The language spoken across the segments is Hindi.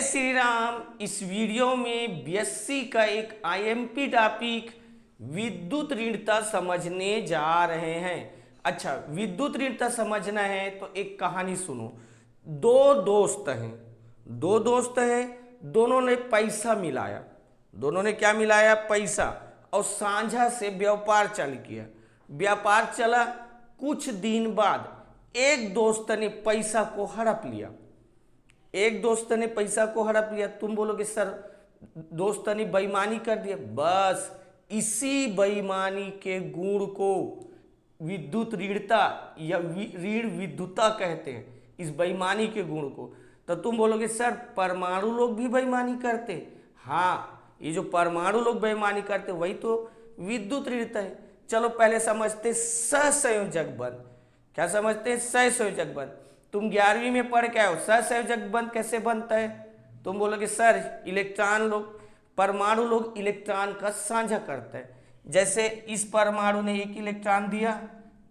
श्री राम। इस वीडियो में बीएससी का एक आईएमपी टॉपिक विद्युत ऋणता समझने जा रहे हैं। अच्छा, विद्युत ऋणता समझना है तो एक कहानी सुनो। दो दोस्त हैं, दोनों ने पैसा मिलाया। दोनों ने क्या मिलाया? पैसा। और साझा से व्यापार चालू किया। व्यापार चला, कुछ दिन बाद एक दोस्त ने पैसा को हड़प लिया। तुम बोलोगे सर दोस्त ने बेईमानी कर दिया। बस इसी बेईमानी के गुण को विद्युत ऋणता या ऋण विद्युता कहते हैं, इस बेईमानी के गुण को। तो तुम बोलोगे सर परमाणु लोग भी बेईमानी करते। हाँ, ये जो परमाणु लोग बेईमानी करते वही तो विद्युत ऋणता है। चलो पहले समझते सहसंयोजक बंध। क्या समझते हैं? सहसंयोजक बंध। तुम 11वीं में पढ़ के आओ, सहसंयोजक बंध कैसे बनता है? तुम बोलोगे सर परमाणु लोग इलेक्ट्रॉन का साझा करते हैं। जैसे इस परमाणु ने एक इलेक्ट्रॉन दिया,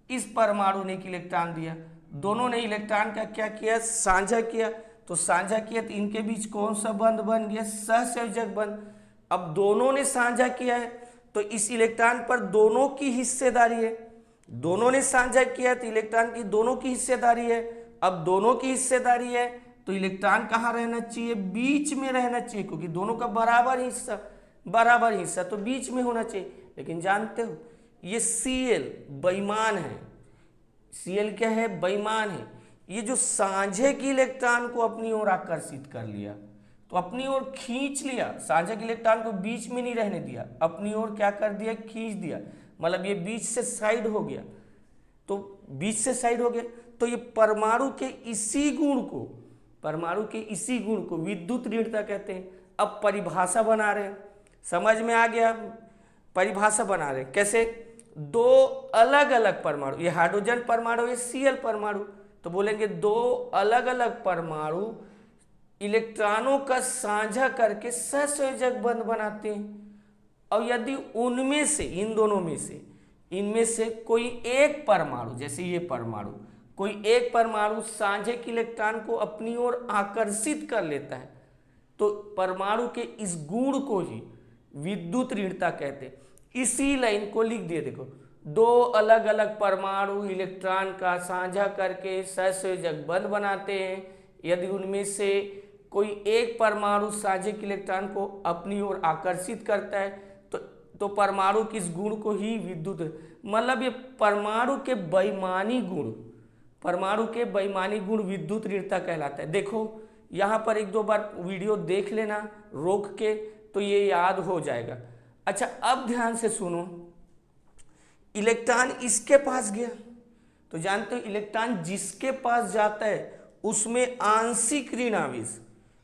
इस परमाणु ने एक इलेक्ट्रॉन दिया, दोनों ने इलेक्ट्रॉन का क्या किया? साझा किया। तो साझा किया तो इनके बीच कौन सा बंध बन गया? सहसंयोजक बंध। अब दोनों ने साझा किया है तो इस इलेक्ट्रॉन पर दोनों की हिस्सेदारी है। दोनों ने साझा किया तो इलेक्ट्रॉन की दोनों की हिस्सेदारी है। अब दोनों की हिस्सेदारी है तो इलेक्ट्रॉन कहाँ रहना चाहिए? बीच में रहना चाहिए, क्योंकि दोनों का बराबर हिस्सा तो बीच में होना चाहिए। लेकिन जानते हो ये Cl बेईमान है। Cl क्या है? बेईमान है। ये जो साझे की इलेक्ट्रॉन को अपनी ओर आकर्षित कर लिया, तो अपनी ओर खींच लिया। साझे के इलेक्ट्रॉन को बीच में नहीं रहने दिया, अपनी ओर क्या कर दिया? खींच दिया। मतलब ये बीच से साइड हो गया। तो ये परमाणु के इसी गुण को विद्युत ऋणता कहते हैं। अब परिभाषा बना रहे हैं, समझ में आ गया? परिभाषा बना रहे हैं कैसे? दो अलग अलग परमाणु, ये हाइड्रोजन परमाणु, ये Cl परमाणु, तो बोलेंगे दो अलग अलग परमाणु इलेक्ट्रॉनों का साझा करके सहसंयोजक बंध बनाते हैं। और यदि उनमें से, इन दोनों में से, इनमें से कोई एक परमाणु, जैसे ये परमाणु, कोई एक परमाणु साझे के इलेक्ट्रॉन को अपनी ओर आकर्षित कर लेता है, तो परमाणु के इस गुण को ही विद्युत ऋणता कहते हैं। इसी लाइन को लिख दिए, देखो, दो अलग अलग परमाणु इलेक्ट्रॉन का साझा करके सहसंयोजक बंध बनाते हैं। यदि उनमें से कोई एक परमाणु साझे के इलेक्ट्रॉन को अपनी ओर आकर्षित करता है तो परमाणु के इस गुण को ही विद्युत, मतलब ये परमाणु के बेईमानी गुण विद्युत ऋणता कहलाता है। देखो यहाँ पर एक दो बार वीडियो देख लेना रोक के, तो ये याद हो जाएगा। अच्छा, अब ध्यान से सुनो। इलेक्ट्रॉन इसके पास गया, तो जानते हो इलेक्ट्रॉन जिसके पास जाता है उसमें आंशिक ऋण आवेश,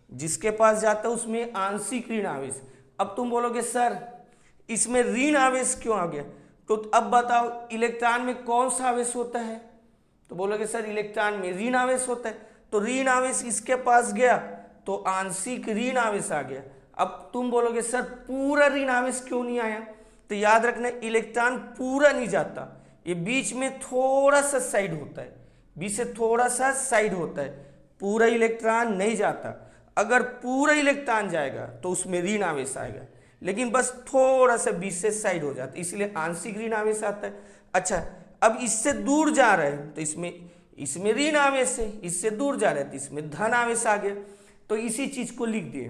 जिसके पास जाता है उसमें आंशिक ऋण आवेश। अब तुम बोलोगे सर इसमें ऋण आवेश क्यों आ गया? तो अब बताओ इलेक्ट्रॉन में कौन सा आवेश होता है? तो बोलोगे सर इलेक्ट्रॉन में ऋण आवेश होता है। तो ऋण आवेश इसके पास गया तो आंशिक ऋण आवेश आ गया। अब तुम बोलोगे सर पूरा ऋण आवेश क्यों नहीं आया? तो याद रखना इलेक्ट्रॉन पूरा नहीं जाता, ये बीच में थोड़ा सा साइड होता है, बीच से थोड़ा सा साइड होता है, पूरा इलेक्ट्रॉन नहीं जाता। अगर पूरा इलेक्ट्रॉन जाएगा तो उसमें ऋण आवेश आएगा, लेकिन बस थोड़ा सा बीच से साइड हो जाता है, इसलिए आंशिक ऋण आवेश आता है। अच्छा, अब इससे दूर जा रहे हैं तो इसमें ऋण आवेश है, इससे दूर जा रहे हैं तो इसमें धन आवेश आ गया। तो इसी चीज को लिख दिए,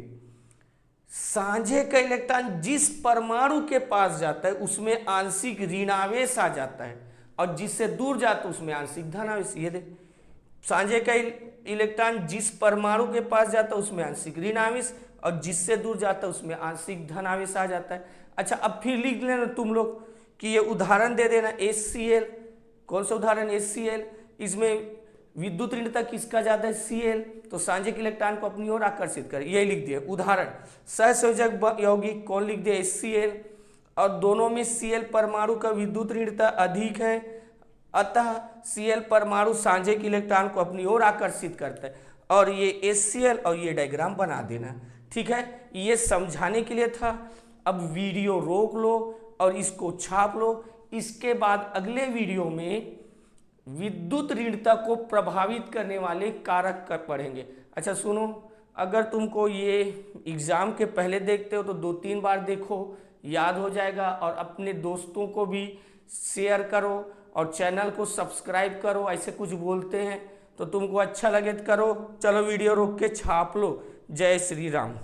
साझे का इलेक्ट्रॉन जिस परमाणु के पास जाता है उसमें आंशिक ऋण आवेश आ जाता है, और जिससे दूर जाता है उसमें आंशिक धन आवेश। ये देख, साझे का इलेक्ट्रॉन जिस परमाणु के पास जाता है उसमें आंशिक ऋण आवेश, और जिससे दूर जाता है उसमें आंशिक धन आवेश आ जाता है। अच्छा, अब फिर लिख लेना तुम लोग कि ये उदाहरण दे देना HCl। कौन सा उदाहरण? HCl। इसमें विद्युत ऋणता किसका ज्यादा है? Cl। तो साझे के इलेक्ट्रॉन को अपनी ओर आकर्षित करे, यही लिख दिया उदाहरण। सहसंयोजक यौगिक कौन लिख दिया? HCl। और दोनों में Cl परमाणु का विद्युत ऋणता अधिक है, अतः Cl परमाणु साझे के इलेक्ट्रॉन को अपनी ओर आकर्षित करता है। और ये HCl और ये डायग्राम बना देना, ठीक है? ये समझाने के लिए था। अब वीडियो रोक लो और इसको छाप लो। इसके बाद अगले वीडियो में विद्युत ऋणता को प्रभावित करने वाले कारक पढ़ेंगे। अच्छा सुनो, अगर तुमको ये एग्ज़ाम के पहले देखते हो तो 2-3 बार देखो, याद हो जाएगा। और अपने दोस्तों को भी शेयर करो और चैनल को सब्सक्राइब करो। ऐसे कुछ बोलते हैं तो तुमको अच्छा लगे तो करो। चलो वीडियो रोक के छाप लो। जय श्री राम।